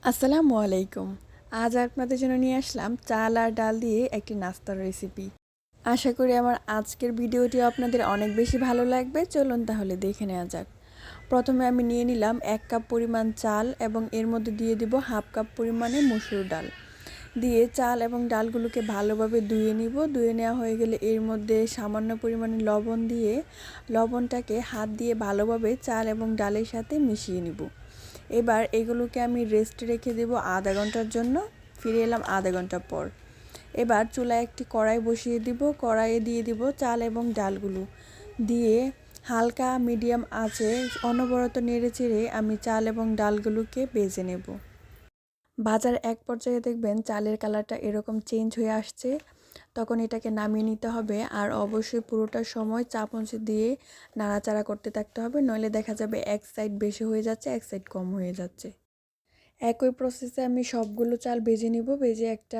আসসালামু আলাইকুম। আজ আপনাদের জন্য নিয়ে আসলাম চাল আর ডাল দিয়ে একটি নাস্তার রেসিপি। আশা করি আমার আজকের ভিডিওটি আপনাদের অনেক বেশি ভালো লাগবে। চলুন তাহলে দেখে নেওয়া যাক। প্রথমে আমি নিয়ে নিলাম 1 কাপ পরিমাণ চাল এবং এর মধ্যে দিয়ে দিব হাফ কাপ পরিমাণে মসুর ডাল। দিয়ে চাল এবং ডালগুলোকে ভালোভাবে ধুয়ে নিব। ধুয়ে নেওয়া হয়ে গেলে এর মধ্যে সামান্য পরিমাণে লবণ দিয়ে লবণটাকে হাত দিয়ে ভালোভাবে চাল এবং ডালের সাথে মিশিয়ে নিব। এবার এগুলোকে আমি রেস্টে রেখে দেব আধা ঘন্টার জন্য। ফিরে এলাম আধা ঘন্টা পর। এবার চুলায় একটি কড়াই বসিয়ে দিব। কড়াইয়ে দিয়ে দিব চাল এবং ডালগুলো দিয়ে হালকা মিডিয়াম আঁচে অনবরত নেড়েচেড়ে আমি চাল এবং ডালগুলোকে ভেজে নেব। ভাজার এক পর্যায়ে দেখবেন চালের কালারটা এরকম চেঞ্জ হয়ে আসছে, তখন এটাকে নামিয়ে নিতে হবে। আর অবশ্যই পুরোটা সময় চামচ দিয়ে নাড়াচাড়া করতে থাকতে হবে, নইলে দেখা যাবে এক সাইড বেশি হয়ে যাচ্ছে, এক সাইড কম হয়ে যাচ্ছে। একই প্রসেসে আমি সবগুলো চাল ভেজে নিব, ভেজে একটা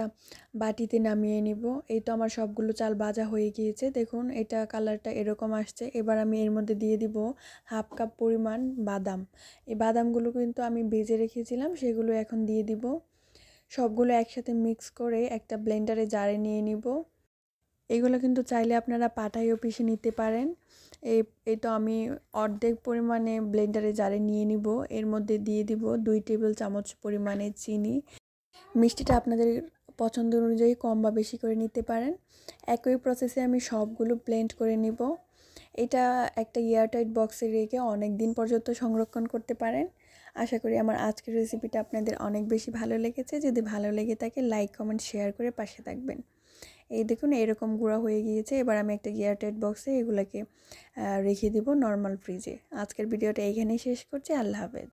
বাটিতে নামিয়ে নিব। এই তো আমার সবগুলো চাল ভাজা হয়ে গিয়েছে, দেখুন এটা কালারটা এরকম আসছে। এবার আমি এর মধ্যে দিয়ে দিব হাফ কাপ পরিমাণ বাদাম। এই বাদামগুলো কিন্তু আমি ভেজে রেখেছিলাম, সেগুলো এখন দিয়ে দিব। সবগুলো একসাথে মিক্স করে একটা ব্লেন্ডারে জারে নিয়ে নিব। এগুলো কিন্তু চাইলে আপনারা পাটায়ও পিষে নিতে পারেন। এই তো আমি অর্ধেক পরিমাণে ব্লেন্ডারে জারে নিয়ে নিব। এর মধ্যে দিয়ে দিব 2 টেবিল চামচ পরিমাণে চিনি। মিষ্টিটা আপনাদের পছন্দ অনুযায়ী কম বা বেশি করে নিতে পারেন। একই প্রসেসে আমি সবগুলো ব্লেন্ড করে নিব। এটা একটা এয়ারটাইট বক্সে রেখে অনেক দিন পর্যন্ত সংরক্ষণ করতে পারেন। আশা করি আমার আজকের রেসিপিটা আপনাদের অনেক বেশি ভালো লেগেছে। যদি ভালো লেগে থাকে লাইক কমেন্ট শেয়ার করে পাশে থাকবেন। এই দেখুন এরকম গুঁড়া হয়ে গিয়েছে। এবার আমি একটা এয়ারটাইট বক্সে এগুলোকে রেখে দিব নর্মাল ফ্রিজে। আজকের ভিডিওটা এইখানেই শেষ করছি। আল্লাহ হাফেজ।